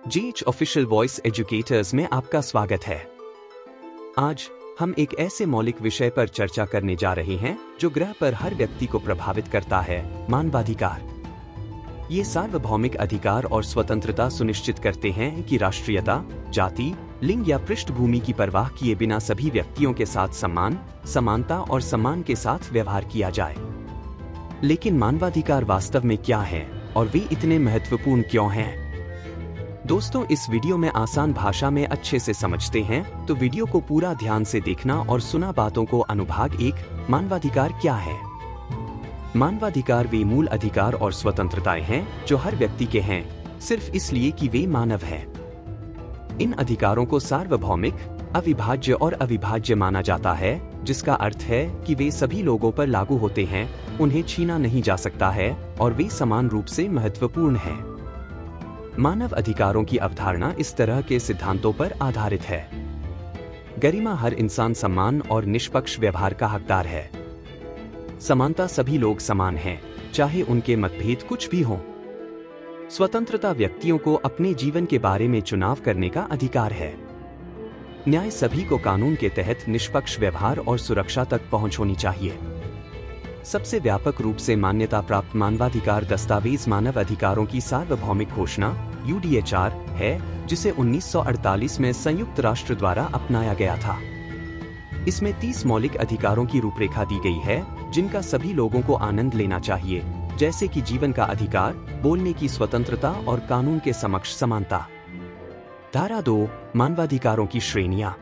GH official voice educators में आपका स्वागत है। आज हम एक ऐसे मौलिक विषय पर चर्चा करने जा रहे हैं जो ग्रह पर हर व्यक्ति को प्रभावित करता है, मानवाधिकार। ये सार्वभौमिक अधिकार और स्वतंत्रता सुनिश्चित करते हैं कि राष्ट्रीयता, जाति, लिंग या पृष्ठभूमि की परवाह किए बिना सभी व्यक्तियों के साथ सम्मान, समानता और सम्मान के साथ व्यवहार किया जाए। लेकिन मानवाधिकार वास्तव में क्या है और वे इतने महत्वपूर्ण क्यों हैं? दोस्तों, इस वीडियो में आसान भाषा में अच्छे से समझते हैं तो वीडियो को पूरा ध्यान से देखना और सुना बातों को। अनुभाग 1, मानवाधिकार क्या है? मानवाधिकार वे मूल अधिकार और स्वतंत्रताएं हैं जो हर व्यक्ति के हैं, सिर्फ इसलिए कि वे मानव हैं। इन अधिकारों को सार्वभौमिक, अविभाज्य और अविभाज्य माना जाता है, जिसका अर्थ है कि वे सभी लोगों पर लागू होते हैं, उन्हें छीना नहीं जा सकता है और वे समान रूप से महत्वपूर्ण हैं। मानव अधिकारों की अवधारणा इस तरह के सिद्धांतों पर आधारित है। गरिमा, हर इंसान सम्मान और निष्पक्ष व्यवहार का हकदार है। समानता, सभी लोग समान हैं, चाहे उनके मतभेद कुछ भी हों। स्वतंत्रता, व्यक्तियों को अपने जीवन के बारे में चुनाव करने का अधिकार है। न्याय, सभी को कानून के तहत निष्पक्ष व्यवहार और सुरक्षा तक पहुंच होनी चाहिए। सबसे व्यापक रूप से मान्यता प्राप्त मानवाधिकार दस्तावेज मानव अधिकारों की सार्वभौमिक घोषणा UDHR है, जिसे 1948 में संयुक्त राष्ट्र द्वारा अपनाया गया था। इसमें 30 मौलिक अधिकारों की रूपरेखा दी गई है, जिनका सभी लोगों को आनंद लेना चाहिए, जैसे कि जीवन का अधिकार, बोलने की स्वतंत्रता और कानून के समक्ष समानता। धारा 2, मानवाधिकारों की श्रेणियां।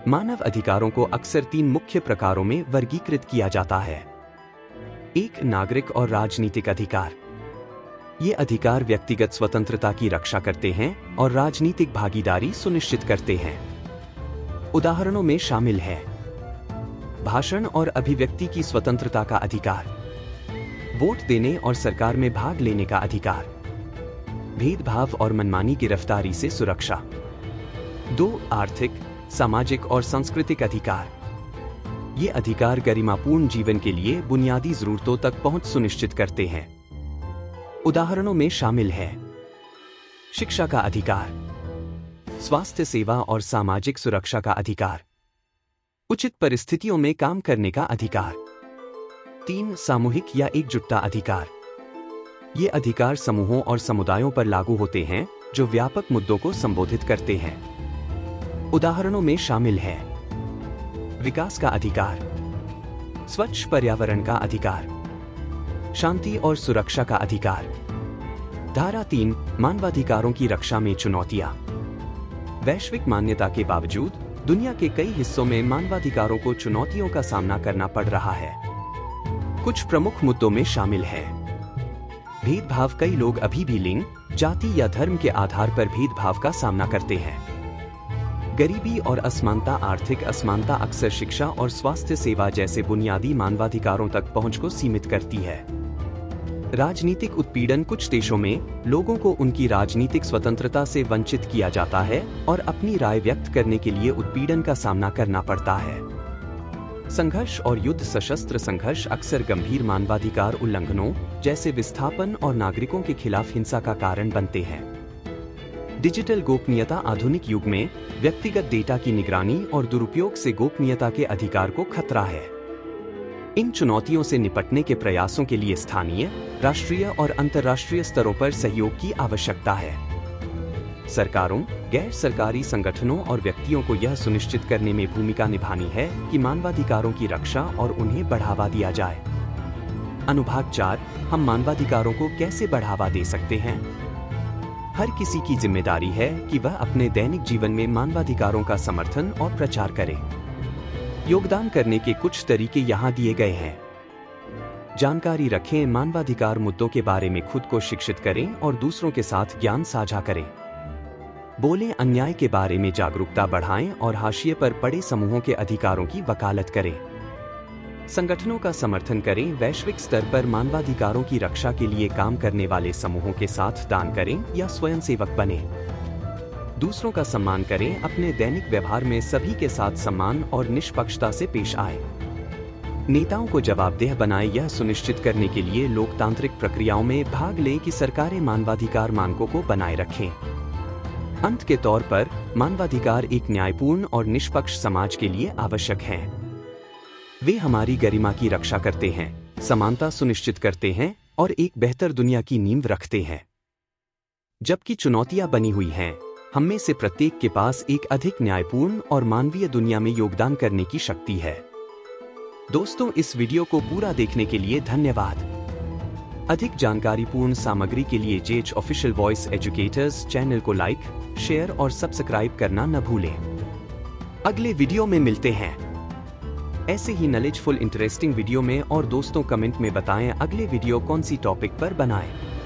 मानव अधिकारों को अक्सर 3 मुख्य प्रकारों में वर्गीकृत किया जाता है। 1, नागरिक और राजनीतिक अधिकार। ये अधिकार व्यक्तिगत स्वतंत्रता की रक्षा करते हैं और राजनीतिक भागीदारी सुनिश्चित करते हैं। उदाहरणों में शामिल है भाषण और अभिव्यक्ति की स्वतंत्रता का अधिकार, वोट देने और सरकार में भाग लेने का अधिकार, भेदभाव और मनमानी गिरफ्तारी से सुरक्षा। 2, आर्थिक, सामाजिक और सांस्कृतिक अधिकार। ये अधिकार गरिमापूर्ण जीवन के लिए बुनियादी जरूरतों तक पहुंच सुनिश्चित करते हैं। उदाहरणों में शामिल है शिक्षा का अधिकार, स्वास्थ्य सेवा और सामाजिक सुरक्षा का अधिकार, उचित परिस्थितियों में काम करने का अधिकार। 3, सामूहिक या एकजुटता अधिकार। ये अधिकार समूहों और समुदायों पर लागू होते हैं जो व्यापक मुद्दों को संबोधित करते हैं। उदाहरणों में शामिल है विकास का अधिकार, स्वच्छ पर्यावरण का अधिकार, शांति और सुरक्षा का अधिकार। धारा 3, मानवाधिकारों की रक्षा में चुनौतियां। वैश्विक मान्यता के बावजूद दुनिया के कई हिस्सों में मानवाधिकारों को चुनौतियों का सामना करना पड़ रहा है। कुछ प्रमुख मुद्दों में शामिल है भेदभाव। कई लोग अभी भी लिंग, जाति या धर्म के आधार पर भेदभाव का सामना करते हैं। गरीबी और असमानता। आर्थिक असमानता अक्सर शिक्षा और स्वास्थ्य सेवा जैसे बुनियादी मानवाधिकारों तक पहुंच को सीमित करती है। राजनीतिक उत्पीड़न। कुछ देशों में लोगों को उनकी राजनीतिक स्वतंत्रता से वंचित किया जाता है और अपनी राय व्यक्त करने के लिए उत्पीड़न का सामना करना पड़ता है। संघर्ष और युद्ध। सशस्त्र संघर्ष अक्सर गंभीर मानवाधिकार उल्लंघनों जैसे विस्थापन और नागरिकों के खिलाफ हिंसा का कारण बनते हैं। डिजिटल गोपनीयता। आधुनिक युग में व्यक्तिगत डेटा की निगरानी और दुरुपयोग से गोपनीयता के अधिकार को खतरा है। इन चुनौतियों से निपटने के प्रयासों के लिए स्थानीय, राष्ट्रीय और अंतर्राष्ट्रीय स्तरों पर सहयोग की आवश्यकता है। सरकारों, गैर सरकारी संगठनों और व्यक्तियों को यह सुनिश्चित करने में भूमिका निभानी है कि मानवाधिकारों की रक्षा और उन्हें बढ़ावा दिया जाए। अनुभाग 4, हम मानवाधिकारों को कैसे बढ़ावा दे सकते हैं? हर किसी की जिम्मेदारी है कि वह अपने दैनिक जीवन में मानवाधिकारों का समर्थन और प्रचार करे। योगदान करने के कुछ तरीके यहाँ दिए गए हैं। जानकारी रखें। मानवाधिकार मुद्दों के बारे में खुद को शिक्षित करें और दूसरों के साथ ज्ञान साझा करें। बोलें। अन्याय के बारे में जागरूकता बढ़ाएं और हाशिए पर पड़े समूहों के अधिकारों की वकालत करें। संगठनों का समर्थन करें। वैश्विक स्तर पर मानवाधिकारों की रक्षा के लिए काम करने वाले समूहों के साथ दान करें या स्वयंसेवक बनें। दूसरों का सम्मान करें। अपने दैनिक व्यवहार में सभी के साथ सम्मान और निष्पक्षता से पेश आए। नेताओं को जवाबदेह बनाए। यह सुनिश्चित करने के लिए लोकतांत्रिक प्रक्रियाओं में भाग लें कि सरकारें मानवाधिकार मानकों को बनाए रखें। अंत के तौर पर मानवाधिकार एक न्यायपूर्ण और निष्पक्ष समाज के लिए आवश्यक हैं। वे हमारी गरिमा की रक्षा करते हैं, समानता सुनिश्चित करते हैं और एक बेहतर दुनिया की नींव रखते हैं। जबकि चुनौतियां बनी हुई हैं, हम में से प्रत्येक के पास एक अधिक न्यायपूर्ण और मानवीय दुनिया में योगदान करने की शक्ति है। दोस्तों, इस वीडियो को पूरा देखने के लिए धन्यवाद। अधिक जानकारीपूर्ण सामग्री के लिए जेच ऑफिशियल वॉइस एजुकेटर्स चैनल को लाइक, शेयर और सब्सक्राइब करना न भूलें। अगले वीडियो में मिलते हैं ऐसे ही नॉलेजफुल इंटरेस्टिंग वीडियो में। और दोस्तों, कमेंट में बताएं अगले वीडियो कौन सी टॉपिक पर बनाएं।